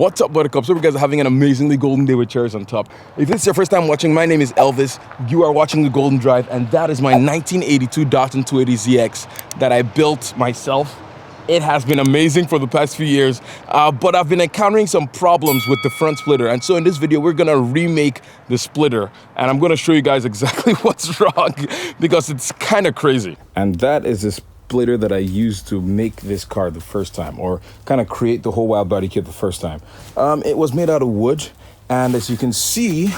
What's up, Buttercups? Hope you guys are having an amazingly golden day with cherries on top. If this is your first time watching, my name is Elvis. You are watching The Golden Drive, and that is my 1982 Datsun 280ZX that I built myself. It has been amazing for the past few years, but I've been encountering some problems with the front splitter. And so in this video, we're gonna remake the splitter. And I'm gonna show you guys exactly what's wrong because it's kind of crazy. And that is the splitter that I used to make this car the first time, or kind of create the whole Widebody kit the first time. It was made out of wood, and as you can see,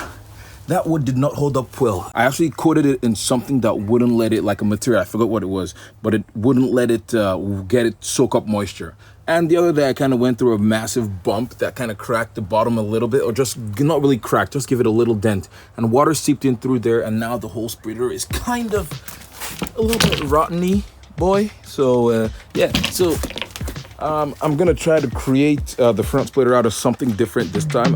that wood did not hold up well. I actually coated it in something that wouldn't let it, like a material, I forgot what it was, but it wouldn't let it soak up moisture. And the other day I kind of went through a massive bump that kind of cracked the bottom a little bit, or just not really cracked, just give it a little dent. And water seeped in through there, and now the whole splitter is kind of a little bit rotten-y, boy. So yeah, so I'm gonna try to create the front splitter out of something different this time.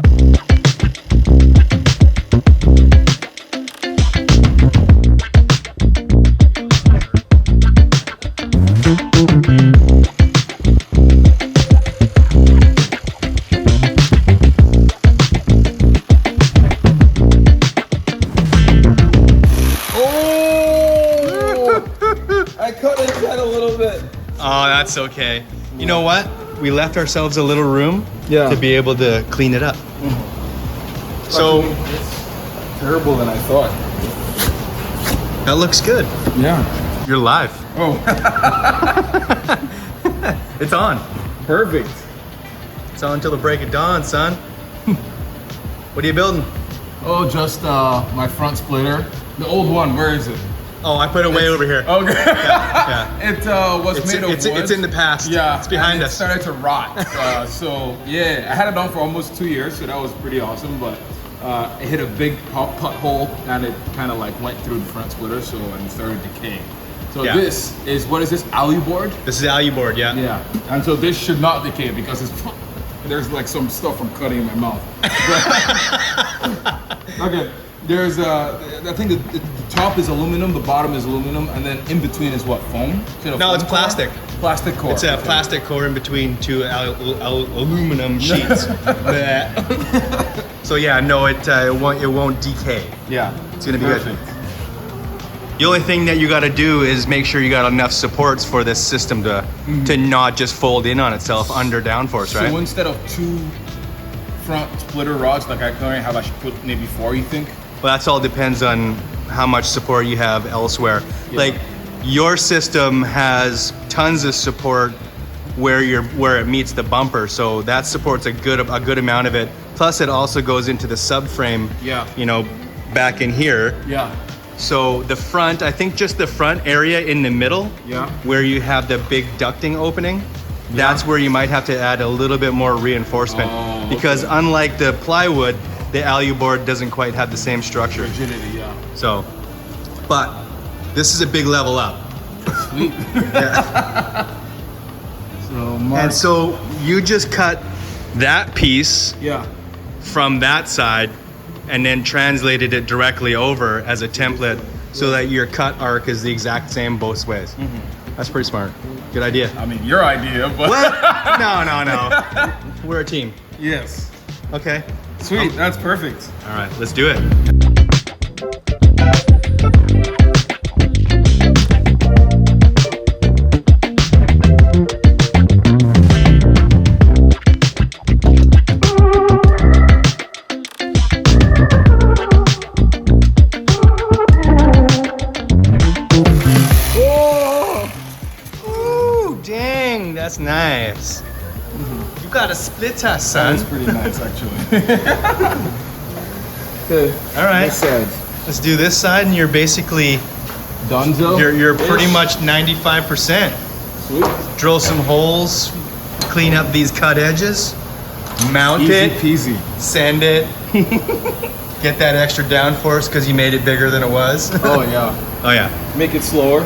I cut his head a little bit. Oh, that's okay. You know what? We left ourselves a little room to be able to clean it up. So it's terrible than I thought. That looks good. Yeah. You're live. Oh. It's on. Perfect. It's on until the break of dawn, son. What are you building? Oh, just my front splitter. The old one, where is it? Oh, I put it way over here. Okay. Yeah. It was made of wood. It's in the past. Yeah. It's behind us. It started to rot. So yeah, I had it on for almost 2 years, so that was pretty awesome. But it hit a big pothole, and it kind of like went through the front splitter, so and it started decaying. So this is, what is this, alu board? This is alu board, yeah. Yeah. And so this should not decay because there's like some stuff from cutting in my mouth. Okay. There's I think the top is aluminum, the bottom is aluminum, and then in between is what, foam? No, it's plastic. Plastic core. It's a plastic core in between two aluminum sheets. So yeah, no, it won't decay. Yeah, it's gonna be good. The only thing that you got to do is make sure you got enough supports for this system to not just fold in on itself under downforce, right? So instead of 2 front splitter rods like I currently have, I should put maybe 4, you think? Well, that's all depends on how much support you have elsewhere. Yeah. Like your system has tons of support where it meets the bumper, so that supports a good amount of it. Plus, it also goes into the subframe. Yeah. You know, back in here. Yeah. So the front, I think just the front area in the middle, where you have the big ducting opening, that's where you might have to add a little bit more reinforcement, because unlike the plywood, the alu board doesn't quite have the same structure. Rigidity, yeah. So, but this is a big level up. Sweet. Yeah. And so you just cut that piece from that side and then translated it directly over as a template so that your cut arc is the exact same both ways. That's pretty smart. Good idea. I mean, your idea, but... What? No. We're a team. Yes. Okay. Sweet, that's perfect. All right, let's do it. Dang, that's nice. You got a splitter, son. That's pretty nice, actually. Okay. All right. This side. Let's do this side, and you're basically Dunzo. You're pretty much 95%. Sweet. Drill some holes, clean up these cut edges, mount it, easy peasy. Sand it, get that extra downforce because you made it bigger than it was. Oh yeah. Oh yeah. Make it slower.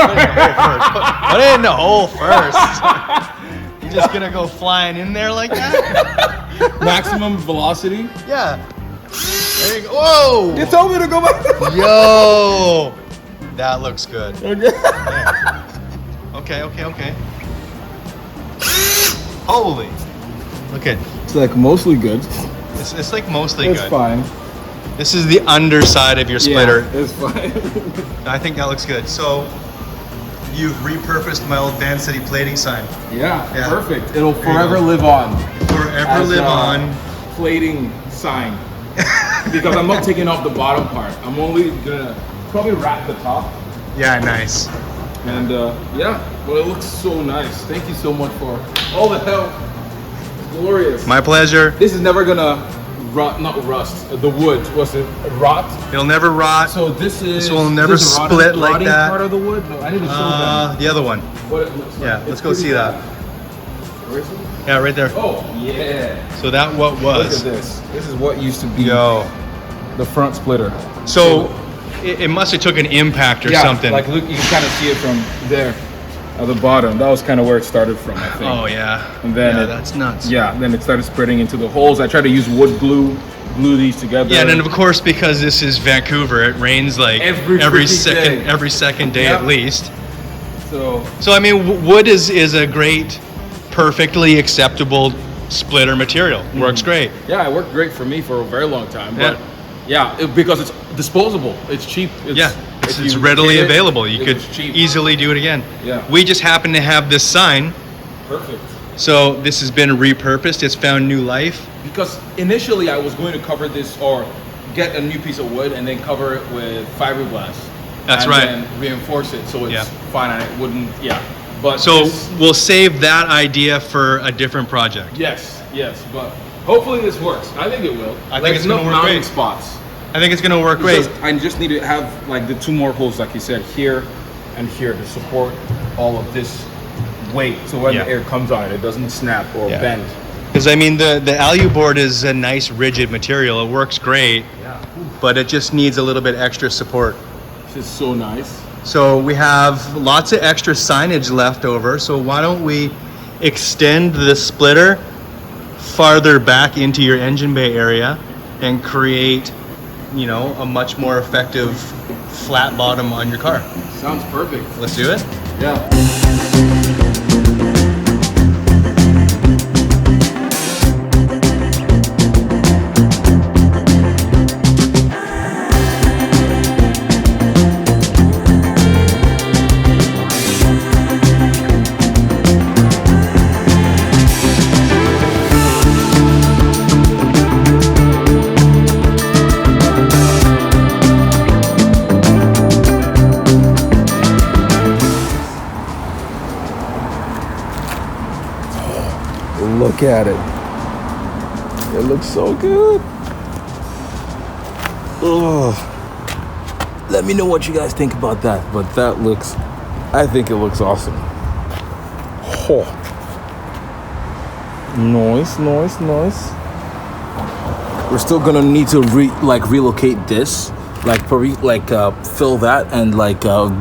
Put it in the hole first. You're just gonna go flying in there like that? Maximum velocity? Yeah. There you go. Whoa! You told me to go back. Yo! That looks good. Okay. Yeah. Okay. Holy. Look at. It's like mostly good. It's like mostly It's good. fine. This is the underside of your splitter. Yeah, it's fine. I think that looks good. So you've repurposed my old density plating sign. Yeah, Yeah. perfect. It'll you forever go. live on. Forever As live a on. Plating sign. Because I'm not taking off the bottom part. I'm only gonna probably wrap the top. Yeah, nice. And yeah, well, it looks so nice. Thank you so much for all the help. It's glorious. My pleasure. This is never gonna rot, not rust. The wood, was it rot? It'll never rot. So this will never this is split like that. Part of the wood? No, I need to show them The other one. what it looks like. Yeah, It's let's go pretty see that. bad. Where is it? Yeah, right there. Oh, yeah. So that what Look was. at this. This is what used to be Yo. the front splitter. So it must have took an impact or something. Like look, you can kind of see it from there at the bottom. That was kind of where it started from, I think. Oh yeah. And then yeah, that's nuts. Yeah, then it started spreading into the holes. I tried to use wood glue these together. Yeah, and then of course because this is Vancouver, it rains like Every second day Yep. at least. So I mean, wood is a great, perfectly acceptable splitter material. Works great. yeah, it worked great for me for a very long time. Yeah. But yeah, because it's disposable. It's cheap. It's readily available. You could cheap. easily do it again. Yeah. We just happen to have this sign, Perfect. so this has been repurposed. It's found new life. Because initially I was going to cover this or get a new piece of wood and then cover it with fiberglass. That's and right. then reinforce it so it's Yeah. fine and it wouldn't. Yeah. But So this- we'll save that idea for a different project. yes. But hopefully this works. I think it will. I think it's gonna enough work mounting great. spots. I think it's going to work It's great. just- I just need to have like the two more holes, like you said, here and here to support all of this weight. So when Yeah. the air comes on it, it doesn't snap or Yeah. bend. Because I mean, the alu board is a nice rigid material. It works great, Yeah. but it just needs a little bit extra support. This is so nice. So we have lots of extra signage left over. So why don't we extend the splitter farther back into your engine bay area and create, you know, a much more effective flat bottom on your car. Sounds perfect. Let's do it. Yeah. Look at it. It looks so good. Oh. Let me know what you guys think about that. But that looks, I think it looks awesome. Oh. Nice. We're still gonna need to relocate this, fill that and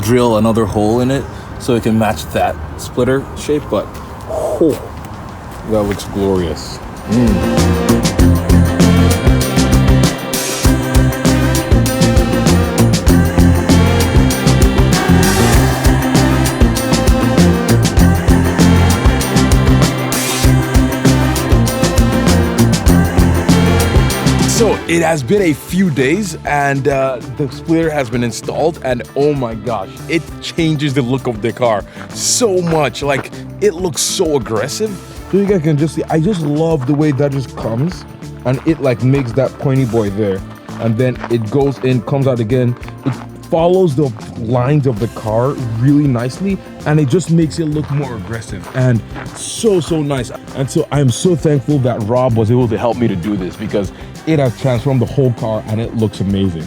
drill another hole in it so it can match that splitter shape. But that looks glorious. So it has been a few days and the splitter has been installed, and oh my gosh, it changes the look of the car so much. Like, it looks so aggressive. So you guys can just see, I just love the way that just comes and it makes that pointy boy there, and then it goes in, comes out again. It follows the lines of the car really nicely, and it just makes it look more aggressive and so nice. And so I'm so thankful that Rob was able to help me to do this, because it has transformed the whole car and it looks amazing.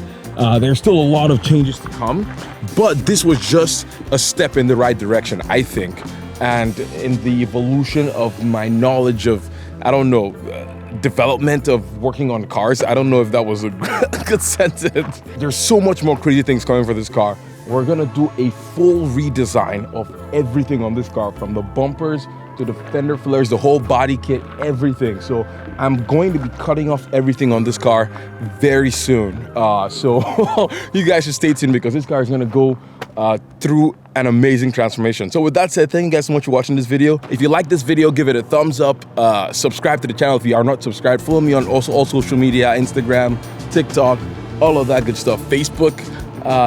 There's still a lot of changes to come, but this was just a step in the right direction, I think. And in the evolution of my knowledge of, I don't know, development of working on cars, I don't know if that was a good sentence. There's so much more crazy things coming for this car, we're gonna do a full redesign of everything on this car, from the bumpers to the fender flares, the whole body kit, everything. So I'm going to be cutting off everything on this car very soon. So you guys should stay tuned, because this car is gonna go through an amazing transformation. So with that said, thank you guys so much for watching this video. If you like this video, give it a thumbs up. Subscribe to the channel if you are not subscribed. Follow me on also all social media, Instagram, TikTok, all of that good stuff. Facebook,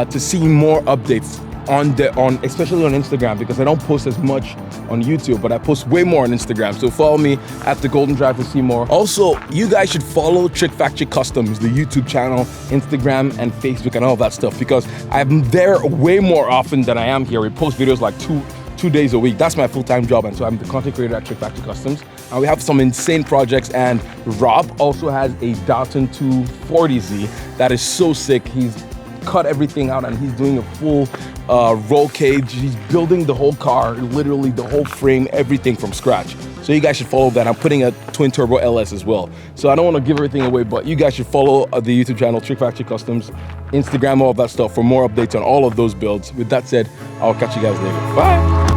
to see more updates especially on Instagram, because I don't post as much on YouTube, but I post way more on Instagram. So follow me at The Golden Drive to see more. Also, you guys should follow Trick Factory Customs, the YouTube channel, Instagram, and Facebook, and all that stuff, because I'm there way more often than I am here. We post videos like two days a week. That's my full-time job, and so I'm the content creator at Trick Factory Customs. And we have some insane projects, and Rob also has a Datsun 280Z that is so sick. He's cut everything out and he's doing a full roll cage. He's building the whole car, literally the whole frame, everything from scratch. So you guys should follow that. I'm putting a twin turbo LS as well. So I don't want to give everything away, but you guys should follow the YouTube channel, Trick Factory Customs, Instagram, all of that stuff for more updates on all of those builds. With that said, I'll catch you guys later. Bye.